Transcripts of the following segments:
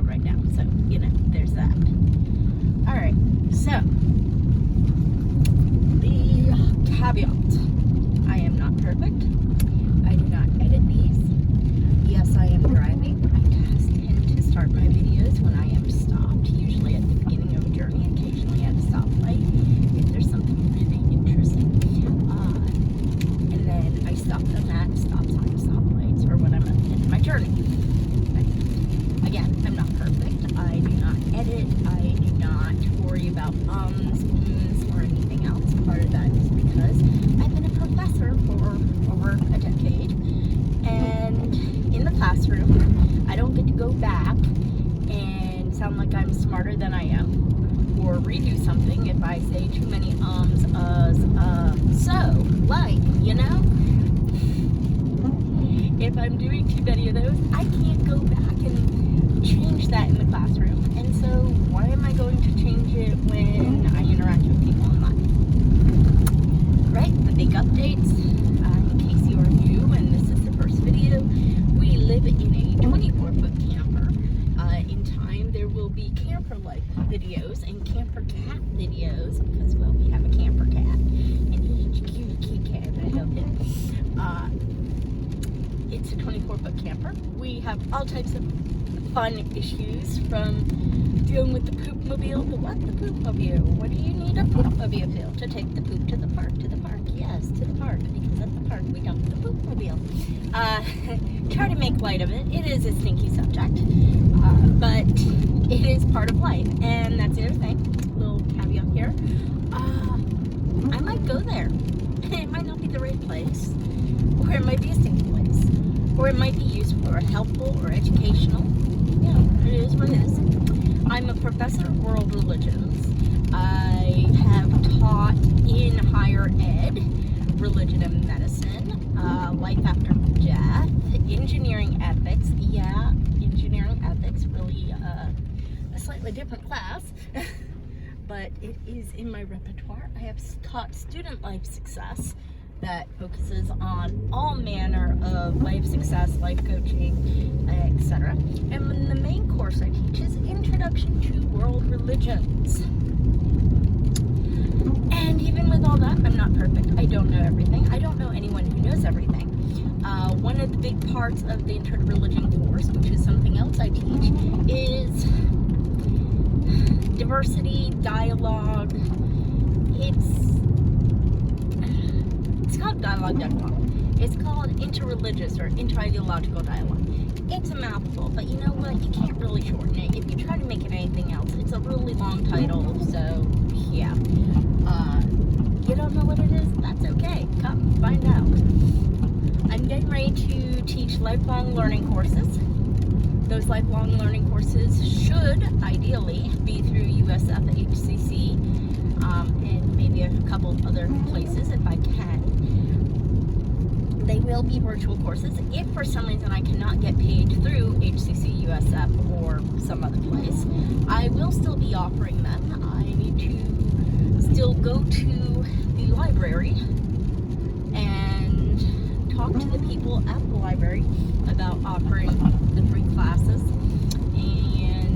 road right now. So, there's that. Alright, so, the caveat. I am not perfect. I do not edit these. Yes, I am driving. I just tend to start my videos when I am stopped, usually at the beginning of a journey, occasionally at a stoplight, if there's something really interesting. And then I stop them at stop signs, stoplights, or when I'm at the end of my journey. But again, I'm not perfect. I do not edit. I do not worry about ums, or anything else. Part of that is because I've been a professor for over a decade, and in the classroom, I don't get to go back and sound like I'm smarter than I am, or redo something if I say too many ums, so, like, if I'm doing too many of those, I can't go back and change that in the classroom. And so, why am I going to change it when I interact with people online? Right? The big updates. In case you are new and this is the first video, we live in a 24-foot camper. In time, there will be camper life videos and camper cat videos because, well, we have a camper cat. And he's a cute cat. I love him. It's a 24-foot camper. We have all types of fun issues, from dealing with the poop mobile. The what? The poop mobile. What do you need a poop mobile for? To take the poop to the park. To the park. Yes, to the park. Because at the park we dump the poop mobile. Try to make light of it. It is a stinky subject. But it is part of life. And that's the other thing. Little caveat here. I might go there. It might not be the right place. Or it might be a stinky place. Or it might be useful or helpful or educational. It is what it is. I'm a professor of world religions. I have taught in higher ed, religion and medicine, life after death, engineering ethics. Yeah, engineering ethics, really a slightly different class, but it is in my repertoire. I have taught student life success, that focuses on all manner of life success, life coaching, etc. And the main course I teach is Introduction to World Religions. And even with all that, I'm not perfect. I don't know everything. I don't know anyone who knows everything. One of the big parts of the Intro to Religion course, which is something else I teach, is diversity, dialogue. It's called dialogue. It's called interreligious or inter-ideological dialogue. It's a mouthful, but you know what? You can't really shorten it. If you try to make it anything else, it's a really long title, so yeah. You don't know what it is? That's okay. Come find out. I'm getting ready to teach lifelong learning courses. Those lifelong learning courses should ideally be through USF, HCC, and maybe a couple other places if I can. They will be virtual courses. If for some reason I cannot get paid through HCC, USF, or some other place, I will still be offering them. I need to still go to the library and talk to the people at the library about offering the free classes, and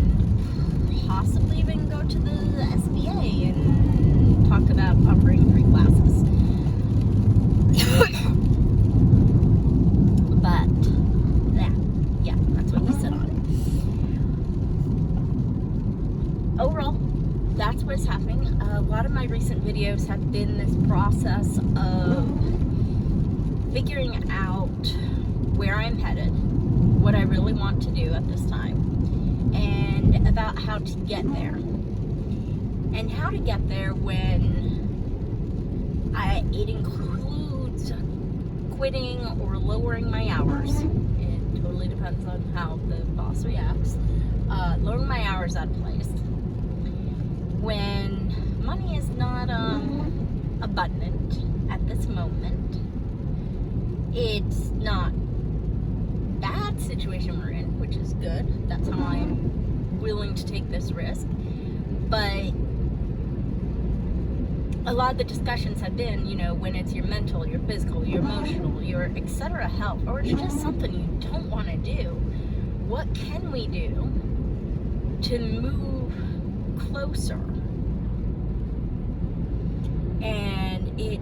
possibly even go to the SBA and talk about offering free classes. But yeah, that's what he said on it. Overall, that's what's happening. A lot of my recent videos have been this process of figuring out where I'm headed, what I really want to do at this time, and about how to get there. And how to get there when it includes quitting or lowering my hours. It totally depends on how the boss reacts. Lowering my hours at a place when money is not abundant at this moment. It's not bad situation we're in, which is good. That's how I'm willing to take this risk. But a lot of the discussions have been, when it's your mental, your physical, your emotional, your etc. health, or it's just something you don't want to do. What can we do to move closer. And it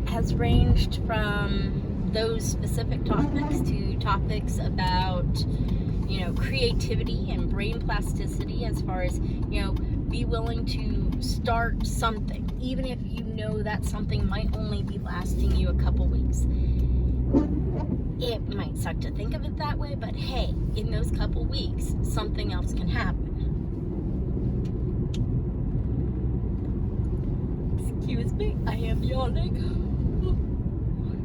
has ranged from those specific topics to topics about, creativity and brain plasticity, as far as, be willing to start something, even if you know that something might only be lasting you a couple weeks. It might suck to think of it that way, but hey, in those couple weeks, something else can happen. Excuse me, I am yawning.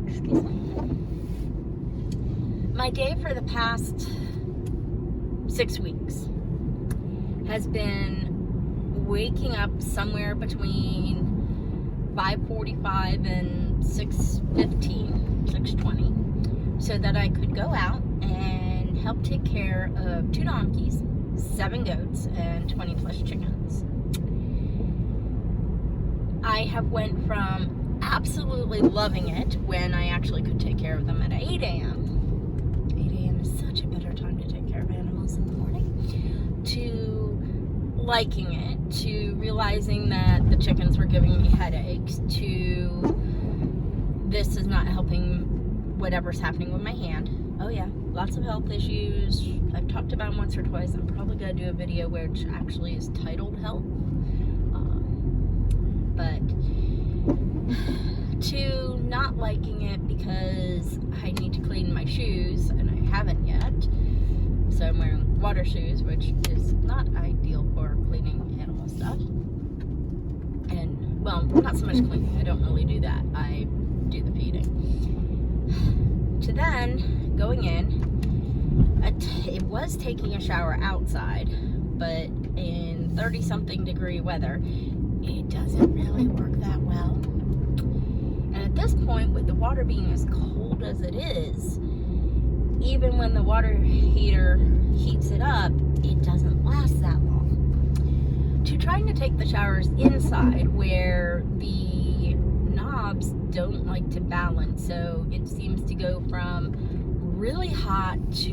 Excuse me. My day for the past 6 weeks has been waking up somewhere between 5:45 and 6:20, so that I could go out and help take care of 2 donkeys, 7 goats, and 20 plus chickens. I have went from absolutely loving it when I actually could take care of them at 8 a.m. 8 a.m. is such a better time to take care of animals in the morning, to liking it, to realizing that the chickens were giving me headaches, to this is not helping whatever's happening with my hand. Oh yeah, lots of health issues. I've talked about them once or twice. I'm probably going to do a video which actually is titled health. But to not liking it because I need to clean my shoes, and I haven't yet. So I'm wearing water shoes, which is not ideal for cleaning animal stuff. And, well, not so much cleaning. I don't really do that. I do the feeding. To then going in, it was taking a shower outside, but in 30-something degree weather, it doesn't really work that well. And at this point, with the water being as cold as it is, even when the water heater heats it up, it doesn't last that long. To trying to take the showers inside, where the knobs don't like to balance, so it seems to go from really hot to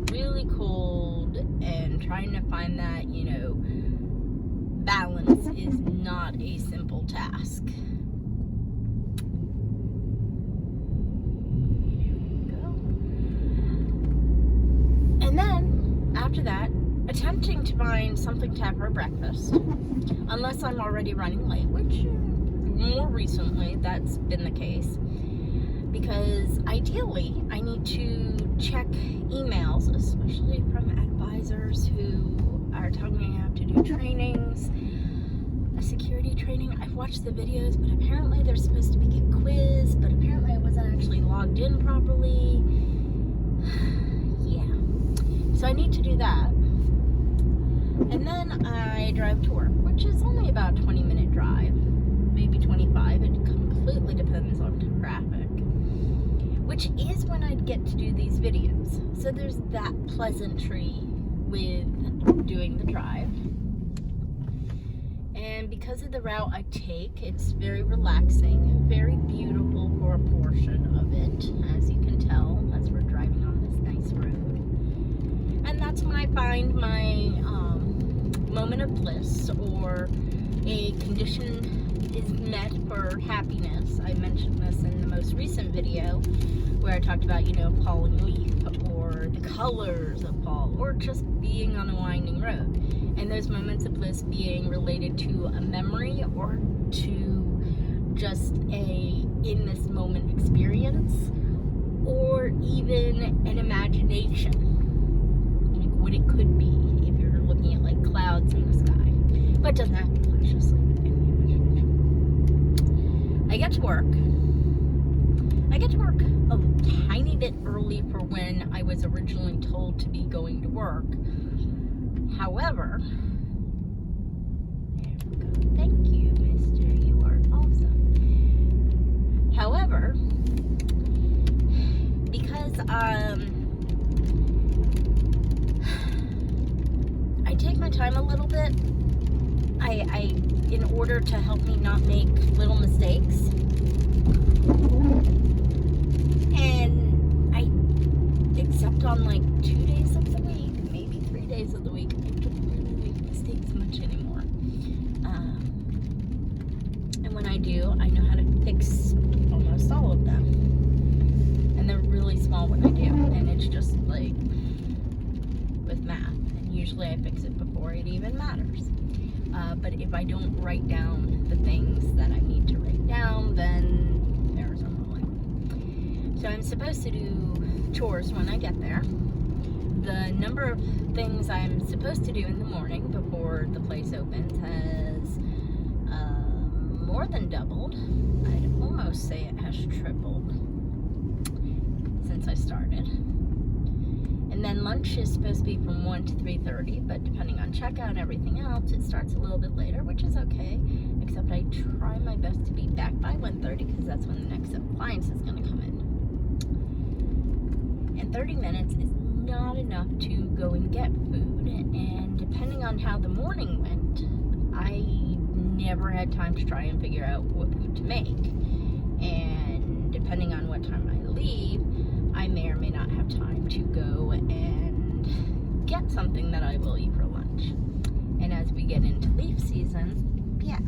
really cold, and trying to find that, balance is not a simple task. And then, after that, attempting to find something to have for breakfast, unless I'm already running late, which more recently that's been the case, because ideally I need to check emails, especially from advisors who are telling me I have to do trainings, a security training. I've watched the videos, but apparently they're supposed to be a quiz, but apparently I wasn't actually logged in properly. Yeah. So I need to do that. And then I drive to work, which is only about a 20-minute drive, maybe 25. It completely depends on traffic, which is when I'd get to do these videos. So there's that pleasantry with doing the drive. And because of the route I take, it's very relaxing and very beautiful for a portion of it, as you can tell, as we're driving on this nice road. And that's when I find my moment of bliss, or a condition is met for happiness. I mentioned this in the most recent video where I talked about, falling leaf, or the colors of fall, or just being on a winding road. And those moments of bliss being related to a memory, or to just a in this moment experience, or even an imagination, like what it could be if you're looking at like clouds in the sky. But it doesn't have to be clouds, just like in the imagination. I get to work a tiny bit early for when I was originally told to be going to work. However, thank you, mister, you are awesome. However, because I take my time a little bit, I in order to help me not make little mistakes, and except on like 2 days of the week, maybe 3 days of the week, I don't really usually I fix it before it even matters. But if I don't write down the things that I need to write down, then errors unrolling. So I'm supposed to do chores when I get there. The number of things I'm supposed to do in the morning before the place opens has more than doubled. I'd almost say it has tripled since I started. And then lunch is supposed to be from 1 to 3:30, but depending on checkout and everything else, it starts a little bit later, which is okay, except I try my best to be back by 1:30 because that's when the next appliance is going to come in. And 30 minutes is not enough to go and get food, and depending on how the morning went, I never had time to try and figure out what food to make. And depending on what time I leave, I may or may not have time to go and get something that I will eat for lunch. And as we get into leaf season, yeah.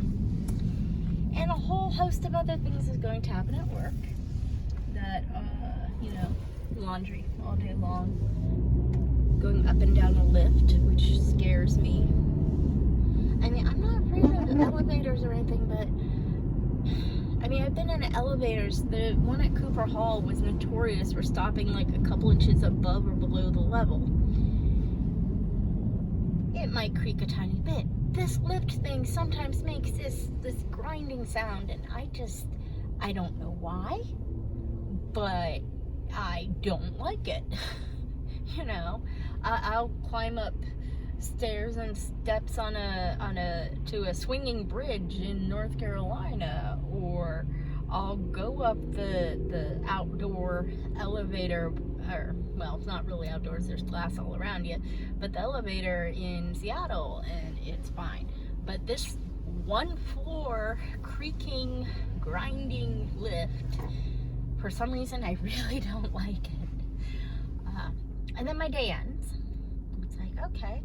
And a whole host of other things is going to happen at work that, laundry all day long, going up and down a lift, which scares me. I mean, I'm not afraid of elevators or anything, but I mean, I've been in elevators. The one at Cooper Hall was notorious for stopping like a couple inches above or below the level. It might creak a tiny bit. This lift thing sometimes makes this grinding sound, and I don't know why, but I don't like it. I'll climb up stairs and steps to a swinging bridge in North Carolina, or I'll go up the outdoor elevator, or well, it's not really outdoors, there's glass all around you, but the elevator in Seattle, and it's fine. But this one floor creaking, grinding lift, for some reason I really don't like it. And then my day ends. It's like, okay,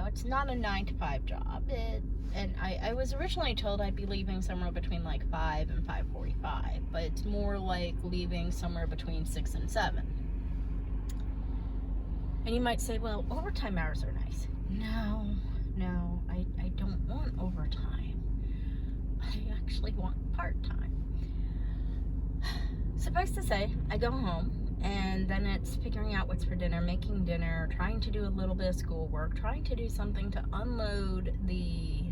it's not a 9 to 5 job. And I was originally told I'd be leaving somewhere between like 5 and 5:45, but it's more like leaving somewhere between 6 and 7. And you might say, well, overtime hours are nice. No, I don't want overtime. I actually want part-time. Suffice to say, I go home, and then it's figuring out what's for dinner, making dinner, trying to do a little bit of schoolwork, trying to do something to unload the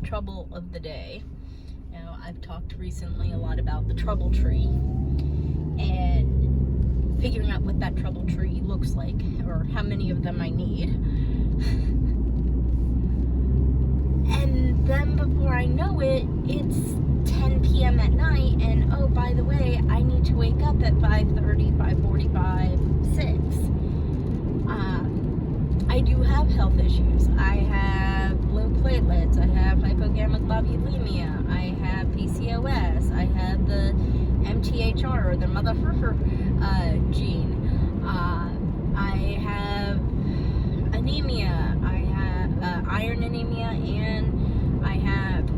trouble of the day. I've talked recently a lot about the trouble tree, and figuring out what that trouble tree looks like, or how many of them I need. And then before I know it, it's 10 p.m. at night, and oh, by the way, I need to wake up at 5:30, 5:45, 6. I do have health issues. I have low platelets. I have hypogammaglobulinemia. I have PCOS. I have the MTHR, or the motherfucker gene. I have anemia. I have iron anemia, and I have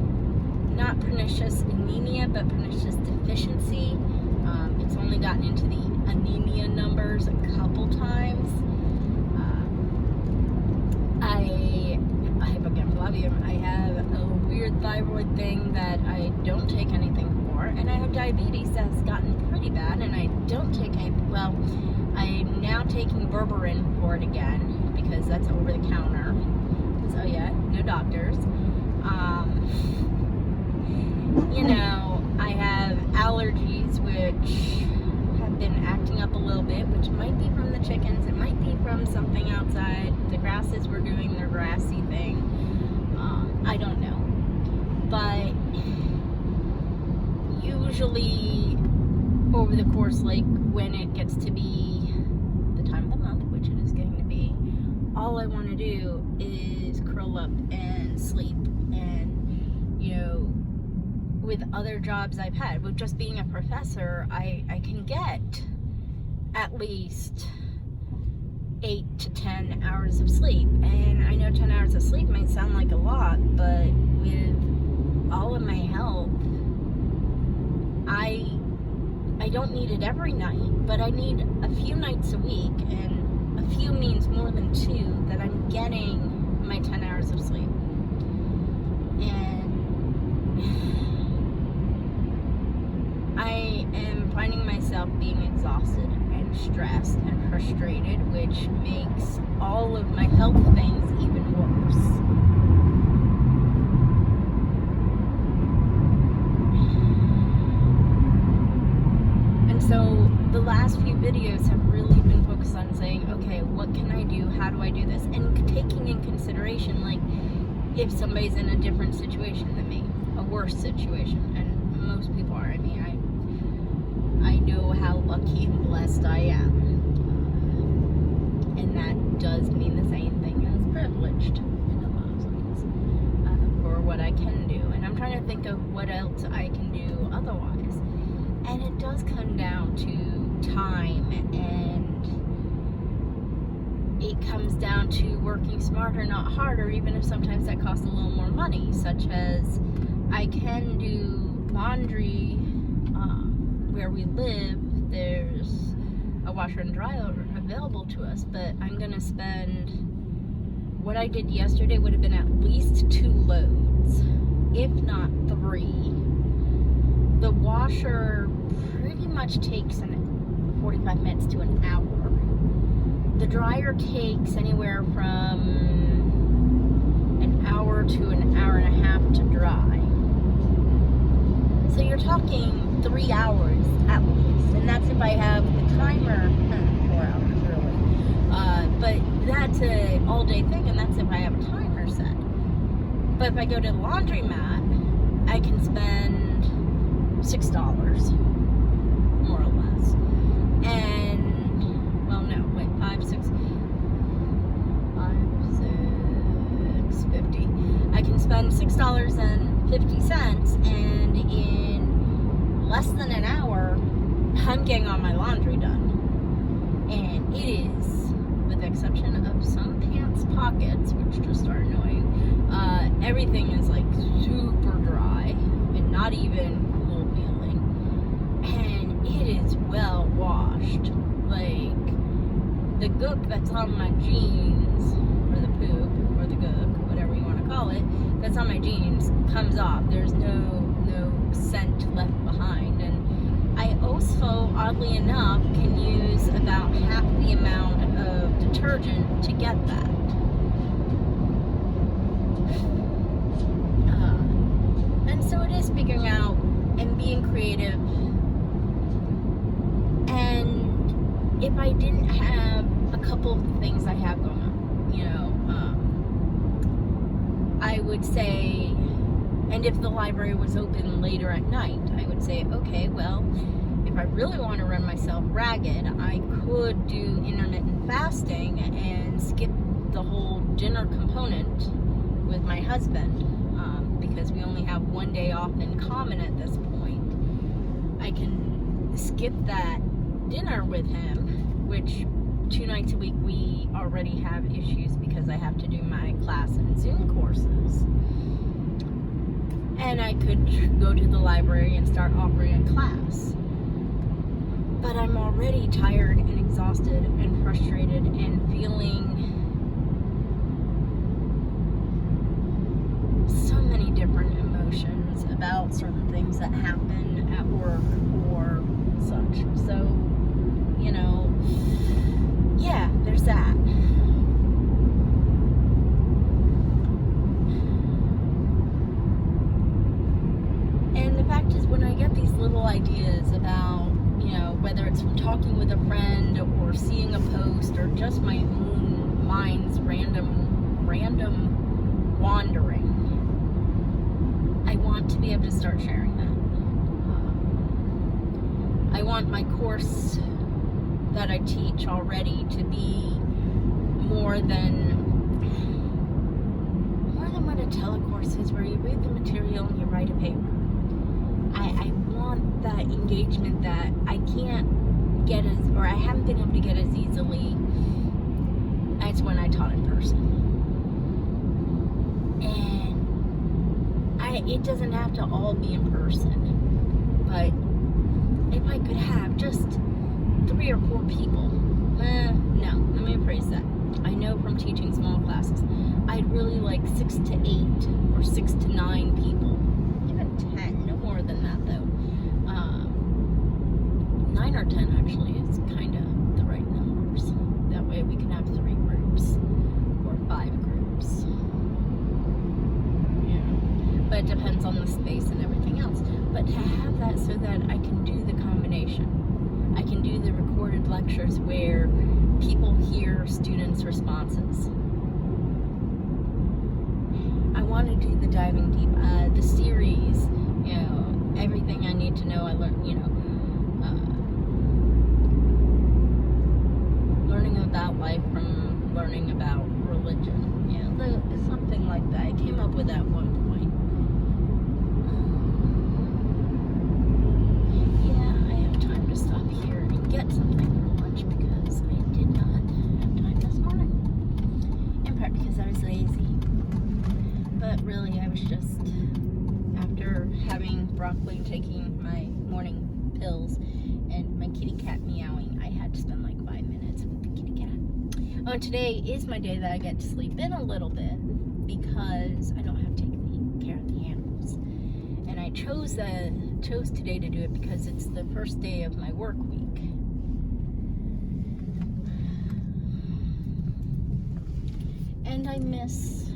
not pernicious anemia, but pernicious deficiency. It's only gotten into the anemia numbers a couple times. I have a hypogammaglobulinemia. I have a weird thyroid thing that I don't take anything for, and I have diabetes that's gotten pretty bad, and I don't take any. Well, I'm now taking berberine for it again because that's over the counter. So yeah, no doctors. I have allergies which have been acting up a little bit, which might be from the chickens, it might be from something outside. The grasses were doing their grassy thing. I don't know. But usually over the course, like when it gets to be the time of the month, which it is getting to be, all I want to do is curl up and sleep. And with other jobs I've had, with just being a professor, I can get at least 8 to 10 hours of sleep. And I know 10 hours of sleep might sound like a lot, but with all of my health, I don't need it every night, but I need a few nights a week and a few means more than 2, that I'm getting my 10 hours of sleep. And I am finding myself being exhausted and stressed and frustrated, which makes all of my health things even worse. And so the last few videos have really been focused on saying, okay, what can I do? How do I do this? And taking in consideration, like, if somebody's in a different situation than me, a worse situation, and most people are. I mean, I know how lucky and blessed I am. And that does mean the same thing as privileged in a lot of sense, for what I can do. And I'm trying to think of what else I can do otherwise. And it does come down to time, and it comes down to working smarter, not harder, even if sometimes that costs a little more money, such as I can do laundry where we live. There's a washer and dryer available to us, but I'm going to spend, what I did yesterday would have been at least 2 loads, if not 3. The washer pretty much takes 45 minutes to an hour. The dryer takes anywhere from an hour to an hour and a half to dry. So you're talking 3 hours at least, and that's if I have the timer, 4 hours really. But that's an all-day thing, and that's if I have a timer set. But if I go to the laundromat, I can spend $6, more or less. And, well, no, wait, 6.50. I can spend $6.50, and in less than an hour, I'm getting all my laundry done. And it is, with the exception of some pants pockets, which just are annoying, everything is like super dry and not even cool feeling. And it is well washed. Like, the gook that's on my jeans, or the poop, or the gook, whatever you want to call it, that's on my jeans comes off. There's no scent left behind. And I also, oddly enough, can use about half the amount of detergent to get that. And so it is figuring out and being creative. And if I didn't have a couple of the things I have going on, you know, I would say, and if the library was open later at night, I would say, okay, well, if I really want to run myself ragged, I could do intermittent fasting and skip the whole dinner component with my husband, because we only have one day off in common at this point. I can skip that dinner with him, which 2 nights a week we already have issues because I have to do my class and Zoom courses. And I could go to the library and start offering a class. But I'm already tired and exhausted and frustrated and feeling so many different emotions about certain things that happen at work or such. So, you know, yeah, there's that. And the fact is, when I get these little ideas about, you know, whether it's from talking with a friend or seeing a post or just my own mind's random wandering, I want to be able to start sharing that. I want my course that I teach already to be more than what a telecourse is, where you read the material and you write a paper. I want that engagement that I can't get or I haven't been able to get as easily as when I taught in person. And it doesn't have to all be in person, but if I could have just 3 or 4 people No, let me rephrase that. I know from teaching small classes, I'd really like 6 to 8 or 6 to 9 people. Even 10, no more than that though. 9 or 10 actually is kind of the right numbers. That way we can have 3 groups or 5 groups. Yeah, but it depends on the space and everything else. But to have that so that I can do the combination. I can do the recorded lectures where people hear students' responses. I want to do the diving deep, the series, you know, everything I need to know. I learned, you know, learning about life from learning about religion. You know, something like that. I came up with that one point. To stop here and get something for lunch because I did not have time this morning. In part because I was lazy. But really I was just, after having broccoli and taking my morning pills and my kitty cat meowing, I had to spend like 5 minutes with the kitty cat. Oh, and today is my day that I get to sleep in a little bit because I don't have to take care of the animals. And I chose today to do it because it's the first day of my work week. And I miss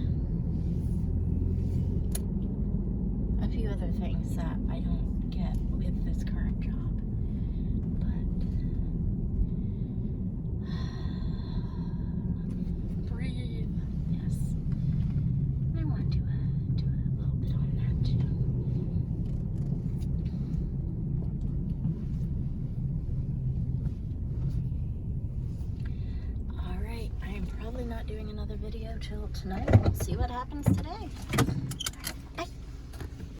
a few other things that I don't get with this current job. But breathe. Yes. And I want to do a little bit on that too. Not doing another video till tonight. We'll see what happens today.